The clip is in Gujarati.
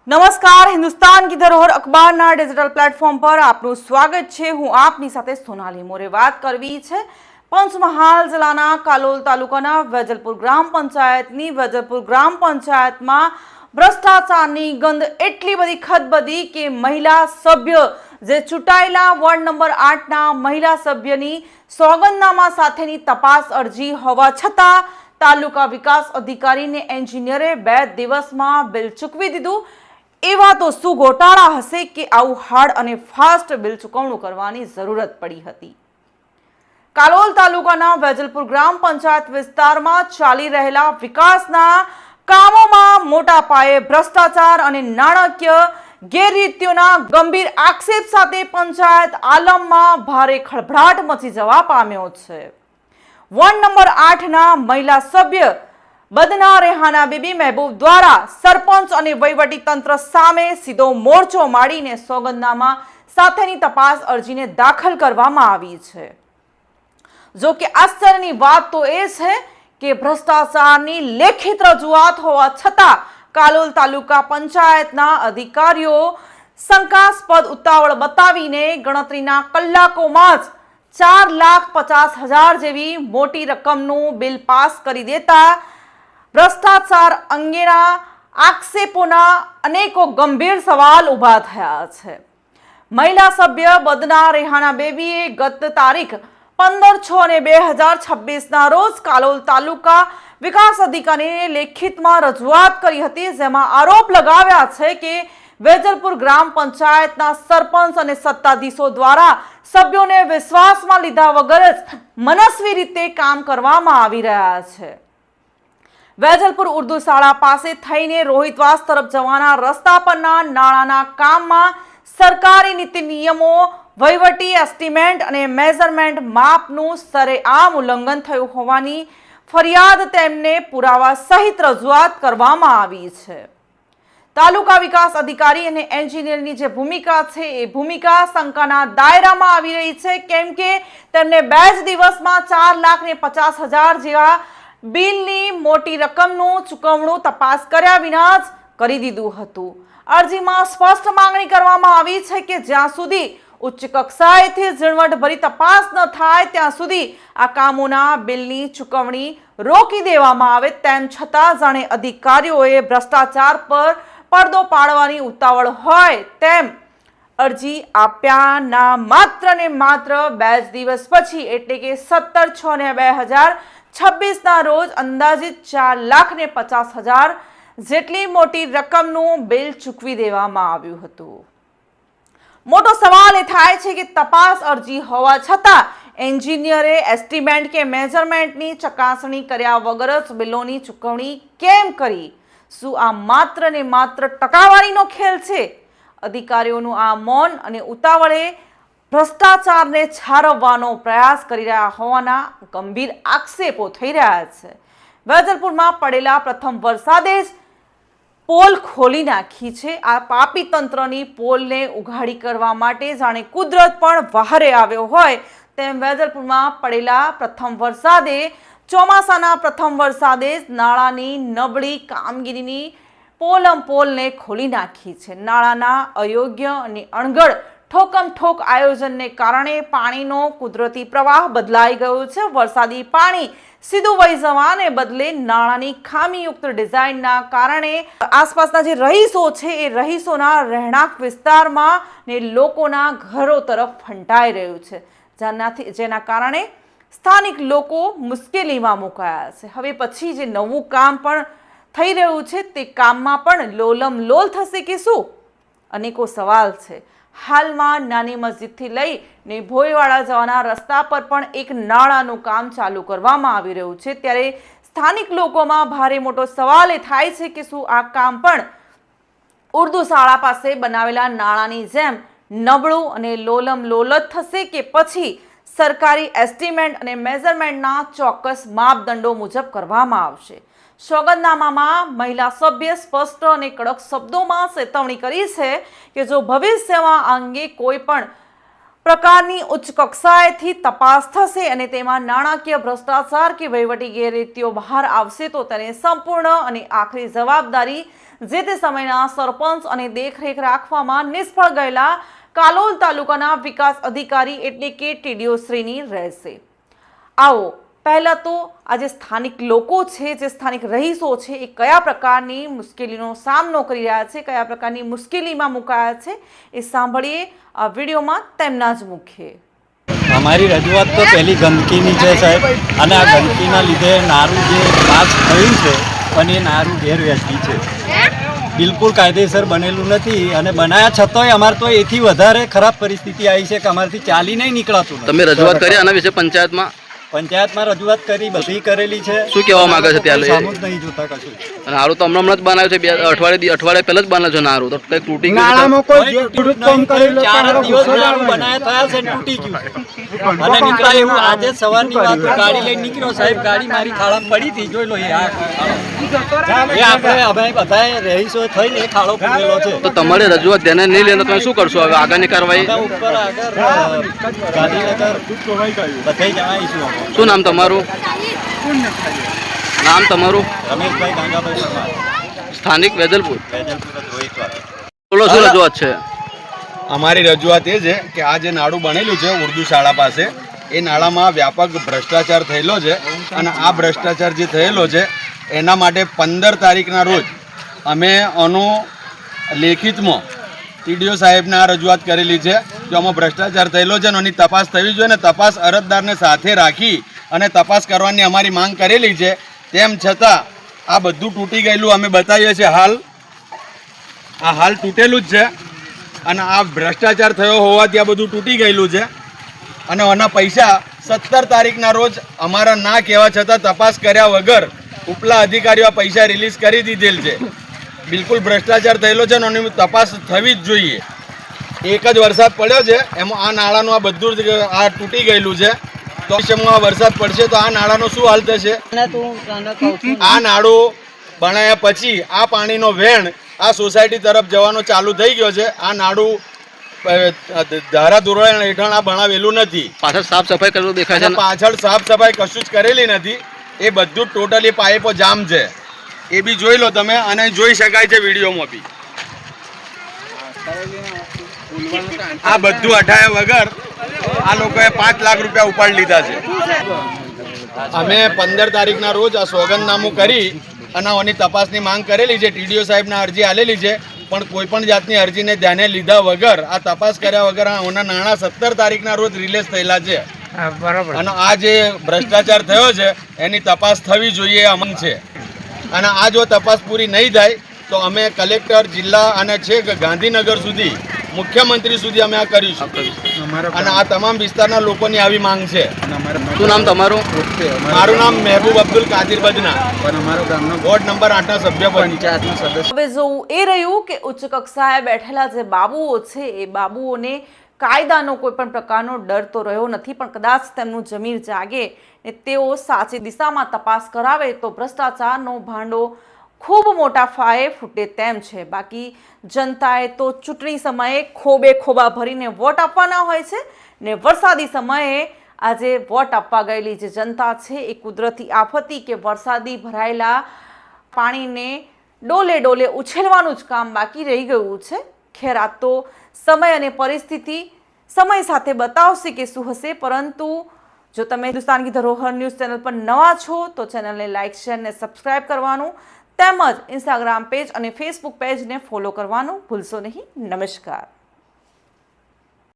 नमस्कार, हिंदुस्तान की धरोहर अखबाરના ડિજિટલ પ્લેટફોર્મ પર આપનું સ્વાગત છે। હું આપની સાથે સોનાલી મોરે વાત કરવી છે પંચમહાલ જિલ્લાના કાલોલ તાલુકાના વેજલપુર ગ્રામ પંચાયતની વેજલપુર ગ્રામ પંચાયતમાં ભ્રષ્ટાચારની ગંધ એટલી બધી ખદબદી કે મહિલા સભ્ય જે ચૂંટાયેલા વોર્ડ નંબર 8ના મહિલા સભ્યની સોગંદનામા સાથેની તપાસ અરજી હોવા છતાં તાલુકા વિકાસ અધિકારીને એન્જિનિયરે 2 દિવસમાં બિલ ચૂકવી દીધું। એવા તો શું ગોટાળા હશે કે આવું હાર્ડ અને ફાસ્ટ બિલ ચૂકવણું કરવાની જરૂરત પડી હતી। કાલોલ તાલુકાના વેજલપુર ગ્રામ પંચાયત વિસ્તારમાં ચાલી રહેલા વિકાસના કામોમાં મોટા પાયે ભ્રષ્ટાચાર અને નાણાકીય ગેરરીતિઓના ગંભીર આક્ષેપ સાથે પંચાયત આલમમાં ભારે ખળભળાટ મચી જવા પામ્યો છે। વોર્ડ નંબર 8ના મહિલા સભ્ય बदना रेहाना बीबी महबूब द्वारा सरपंच और वहीवटी तंत्र सामे सीधो मोर्चो मारीने सोगंदनामा साथेनी तपास अरजी ने दाखल करवामां आवी छे। जो कि आश्चर्यनी वात तो ए छे के भ्रष्टाचारनी लेखित रजूआत होवा छतां कालोल तालुका पंचायतना अधिकारीओ शंकास्पद उतावळ बतावीने गणतरीना कलाकोमां ज 4,50,000 जेवी मोटी रकमनुं बिल पास करी देता भ्रष्टाचार अंगेना आक्षेपोना अनेको गंभीर सवाल उभा थया छे। महिला सभ्य बदना रेहाना बेबीए गत तारीख 15/6/2026 ना रोज कालोल तालुका विकास अधिकारीने लेखितमां रजूआत करी हती, जेमां आरोप लगाव्या छे के वेजलपुर ग्राम पंचायतना सरपंच अने सत्ताधीशो द्वारा सभ्योने विश्वासमां लीधा वगर ज मनस्वी रीते काम करवामां आवी रह्या छे। वेजलपुर उर्दू शाळा पासे थईने रोहितवास तरफ जवाना रस्ता परना नाळाना काममां सरकारी नीति नियमो वहीवटी एस्टिमेट अने मेजरमेंट मापनुं सरेआम उल्लंघन थयुं होवानी फरियाद तेमने पुरावा सहित रजूआत करवामां आवी छे। तालुका विकास अधिकारी अने एंजीनियरनी जे भूमिका छे ए भूमिका शंकाना दायरामां आवी रही छे, केम के तेमने 2 જ દિવસમાં 4,50,000 जेवा बिलनी मोटी रकमनुं चूकवणुं तपास कर्या विना ज करी दीधुं हतुं। अरजीमां स्पष्ट मांगणी करवामां आवी छे के ज्यां सुधी उच्च कक्षाएथी झीणवटभरी तपास न थाय त्यां सुधी आ कामोना बिलनी चूकवणी रोकी देवामां आवे, तेम छतां जाणे अधिकारीओए भ्रष्टाचार पर પડદો પાડવાની ઉતાવળ હોય તેમ અરજી આપ્યાના માત્ર ને માત્ર 2 જ દિવસ પછી એટલે કે 17/6/2026 ના રોજ અંદાજિત 4,50,000 જેટલી મોટી રકમનું બિલ ચૂકવી દેવામાં આવ્યું હતું। મોટો સવાલ એ થાય છે કે તપાસ અરજી હોવા છતાં એન્જિનિયરે એસ્ટિમેટ કે મેજરમેન્ટની ચકાસણી કર્યા વગર જ બિલોની ચૂકવણી કેમ કરી? શું આ માત્ર ને માત્ર ટકાવારીનો ખેલ છે? અધિકારીઓનું આ મૌન અને ઉતાવળે ભ્રષ્ટાચારને છારવવાનો પ્રયાસ કરી રહ્યા હોવાના ગંભીર આક્ષેપો થઈ રહ્યા છે। વેજલપુરમાં પડેલા પ્રથમ વરસાદે જ પોલ ખોલી નાખી છે। આ પાપી તંત્રની પોલને ઉઘાડી કરવા માટે જાણે કુદરત પણ વહારે આવ્યો હોય તેમ વેજલપુરમાં પડેલા પ્રથમ વરસાદે ચોમાસાના પ્રથમ વરસાદે નાળાની નબળી કામગીરીની પોલને ખોલી નાખી છે। નાળાના અયોગ્ય અને અણઘડ ઠોકમઠોક આયોજનને કારણે પાણીનો કુદરતી પ્રવાહ બદલાઈ ગયો છે। વરસાદી પાણી સીધું વહી જવાને બદલે નાળાની ખામીયુક્ત ડિઝાઇનના કારણે આસપાસના જે રહીશો છે એ રહીશોના રહેણાંક વિસ્તારમાં ને લોકોના ઘરો તરફ ફંટાઈ રહ્યું છે, જેના કારણે સ્થાનિક લોકો મુશ્કેલીમાં મુકાયા છે। હવે પછી જે નવું કામ પણ થઈ રહ્યું છે તે કામમાં પણ લોલમ લોલ થશે કે શું? અનેકો સવાલ છે। હાલમાં નાની મસ્જિદથી લઈને ભોયવાડા જવાના રસ્તા પર પણ એક નાળાનું કામ ચાલુ કરવામાં આવી રહ્યું છે, ત્યારે સ્થાનિક લોકોમાં ભારે મોટો સવાલ એ થાય છે કે શું આ કામ પણ ઉર્દુ શાળા પાસે બનાવેલા નાળાની જેમ નબળું અને લોલમ લોલત થશે કે પછી સરકારી એસ્ટિમેટ અને મેજરમેન્ટના ચોક્કસ માપદંડો મુજબ કરવામાં આવશે? સોગંદનામામાં મહિલા સભ્ય સ્પષ્ટ અને કડક શબ્દોમાં ચેતવણી કરી છે કે જો ભવિષ્યમાં આ અંગે કોઈ પણ પ્રકારની ઉચ્ચ કક્ષાએથી તપાસ થશે અને તેમાં નાણાકીય ભ્રષ્ટાચાર કે વહીવટી ગેરરીતિઓ બહાર આવશે તો તેને સંપૂર્ણ અને આખરી જવાબદારી જે તે સમયના સરપંચ અને દેખરેખ રાખવામાં નિષ્ફળ ગયેલા કાલોલ તાલુકાના વિકાસ અધિકારી એટલે કે ટીડીઓ શ્રીની રહેશે। આવો પહેલા તો આજે સ્થાનિક લોકો છે, જે સ્થાનિક રહીશો છે, એ કયા પ્રકારની મુશ્કેલીનો સામનો કરી રહ્યા છે, કયા પ્રકારની મુશ્કેલીમાં મુકાયા છે, એ સાંભળીએ આ વિડીયોમાં તેમના જ મુખે। અમારી રજૂઆત તો પહેલી ગંદકીની છે સાહેબ, અને આ ગંદકીના લીધે નારું જે પાસ થયું છે પણ એ નારું ગેરવ્યસ્તી છે, બિલકુલ કાયદેસર બનેલું નથી, અને બનાયા છતાંય અમારે તો એથી વધારે ખરાબ પરિસ્થિતિ આવી છે કે અમારાથી ચાલી નહીં નીકળાતું। તમે રજૂઆત કરી આના વિશે પંચાયતમાં રજૂઆત કરી, બધી કરેલી છે। શું કહેવા માંગે છે ત્યાં સામું જ નહીં જોતા કશું। નારું તો હમણાં જ બનાવ્યું છે, અઠવાડિયે પહેલા જ બનાવ્યું છે નારું, તો કઈ તૂટી ગયું? 4 દિવસ નારું બનાયા થયા છે, તૂટી ગયું છે અને નીકળાય એવું। આજે સવારની વાત, ગાડી લઈને નીકળ્યો સાહેબ, ગાડી મારી ખાડામાં પડી હતી, જોઈ લો એ આપણે અમે બધાએ રહીશો થઈને એ ખાડો પૂરેલો છે। તો તમારી રજૂઆત ધ્યાને નહીં લેને તમે શું કરશો હવે આગળની કાર્યવાહી? ઉપર આગળ ગાંધીનગર બધે જણાવીશું। શું નામ તમારું? નામ તમારું? રમેશભાઈ ગાંગાભાઈ પરમાર, સ્થાનિક વેજલપુર। બોલો, શું રજૂઆત છે? અમારી રજૂઆત એ છે કે આ જે નાળું બનેલું છે ઉર્દુ શાળા પાસે, એ નાળામાં વ્યાપક ભ્રષ્ટાચાર થયેલો છે, અને આ ભ્રષ્ટાચાર જે થયેલો છે એના માટે 15 તારીખના રોજ અમે આનું લેખિતમાં ટીડીઓ સાહેબને આ રજૂઆત કરેલી છે કે આમાં ભ્રષ્ટાચાર થયેલો છે અને એની તપાસ થવી જોઈએ, ને તપાસ અરજદારને સાથે રાખી અને તપાસ કરવાની અમારી માંગ કરેલી છે। તેમ છતાં આ બધું તૂટી ગયેલું અમે બતાવીએ છીએ। હાલ તૂટેલું જ છે, અને આ ભ્રષ્ટાચાર થયો હોવાથી આ બધું તૂટી ગયેલું છે, અને આના પૈસા 17 તારીખના રોજ અમારા ના કહેવા છતાં તપાસ કર્યા વગર ઉપલા અધિકારીઓ પૈસા રિલીઝ કરી દીધેલ છે। બિલકુલ ભ્રષ્ટાચાર થયેલો છે, અને તપાસ થવી જ જોઈએ। એક જ વરસાદ પડ્યો છે, એમાં આ નાળાનું આ બધું જ આ તૂટી ગયેલું છે, તો ભવિષ્યમાં વરસાદ પડશે તો આ નાળાનો શું હાલ થશે? આ નાળું બનાવ્યા પછી આ પાણીનો વેણ આ સોસાયટી તરફ જવાનો ચાલુ થઈ ગયો છે। આ નાળું ધારા ધોરણ હેઠળ આ બનાવેલું નથી, પાછળ સાફ સફાઈ કરેલું દેખાય છે, પાછળ સાફ સફાઈ કશું જ કરેલી નથી, એ બધું ટોટલી પાઇપો જામ છે, એ બી જોઈ લો તમે, અને જોઈ શકાય છે વિડીયોમાં બી। આ બધું હટાયા વગર આ લોકોએ 5 લાખ રૂપિયા ઉપાડી લીધા છે। અમે 15 તારીખના રોજ આ સોગંદનામું કરી અને આની તપાસની માંગ કરેલી છે, ટીડીઓ સાહેબને અરજી આલેલી છે, પણ કોઈ પણ જાતની અરજીને ધ્યાને લીધા વગર, આ તપાસ કર્યા વગર આના નાણાં 17 તારીખના રોજ રિલીઝ થયેલા છે, અને આ જે ભ્રષ્ટાચાર થયો છે એની તપાસ થવી જોઈએ અમન છે। અને આ જો તપાસ પૂરી નહીં થાય તો અમે કલેક્ટર, જિલ્લા અને છેક ગાંધીનગર સુધી, મુખ્યમંત્રી સુધી અમે આ કરીશું, અને આ તમામ વિસ્તારના લોકોની આવી માંગ છે। શું નામ તમારું? મારું નામ મહેબૂબ અબ્દુલ કાદિર બદના, વોર્ડ નંબર 8ના સભ્ય પંચાયતના સદસ્ય। હવે જોવું એ રહ્યું કે ઉચ્ચ કક્ષાએ બેઠેલા જે બાબુઓ છે, એ બાબુઓને કાયદાનો કોઈ પણ પ્રકારનો ડર તો રહ્યો નથી, પણ કદાચ તેમનું જમીર જાગે ને તેઓ સાચી દિશામાં તપાસ કરાવે તો ભ્રષ્ટાચારનો ભાંડો ખૂબ મોટા પાયે ફૂટે તેમ છે। બાકી જનતાએ તો ચૂંટણી સમયે ખોબે ખોબા ભરીને વોટ આપવાના હોય છે, ને વરસાદી સમયે આજે વોટ આપવા ગયેલી જે જનતા છે એ કુદરતી આફતી કે વરસાદી ભરાયેલા પાણીને ડોલે ડોલે ઉછેલવાનું જ કામ બાકી રહી ગયું છે। ખેર આ તો સમય અને પરિસ્થિતિ સમય સાથે બતાવશે કે શું હશે, પરંતુ જો તમે હિન્દુસ્તાન કી ધરોહર ન્યૂઝ ચેનલ પર નવા છો તો ચેનલને લાઇક, શેર અને સબસ્ક્રાઇબ કરવાનું, તેમજ ઇન્સ્ટાગ્રામ પેજ અને ફેસબુક પેજને ફોલો કરવાનું ભૂલશો નહીં। નમસ્કાર।